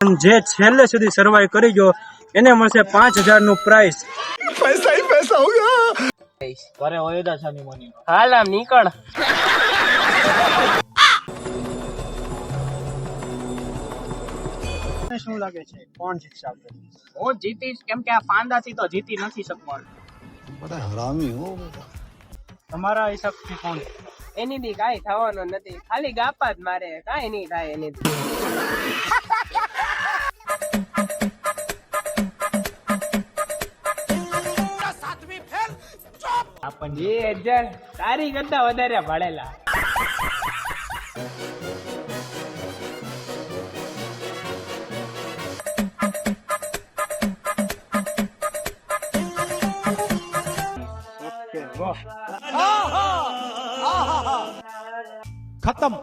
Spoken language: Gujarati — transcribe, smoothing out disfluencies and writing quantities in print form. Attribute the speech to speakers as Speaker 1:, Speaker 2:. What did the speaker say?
Speaker 1: પણ જે છેલ્લે સુધી સર્વાઈવ કરી ગયો એને મળશે 5000 નું પ્રાઇઝ.
Speaker 2: પૈસા ही पैसा होगा.
Speaker 3: ઘરે હોય દા છાની મોની.
Speaker 4: હાલ આમ નીકળ.
Speaker 1: શું લાગે છે કોણ જીતશે આપણે?
Speaker 4: હું જીતીશ કેમ કે આ પાંદાથી તો જીતી નથી શકવાનું.
Speaker 2: बड़ा हरामी हो बेटा.
Speaker 1: તમારા હિસાબથી કોણ?
Speaker 4: એની દી કાંઈ થવાનું નથી, ખાલી ગાપા જ મારે, કાંઈ નહીં થાય એની દી. આપણને 2000 તારી કરતા વધારે ભણેલા.
Speaker 1: ખતમ.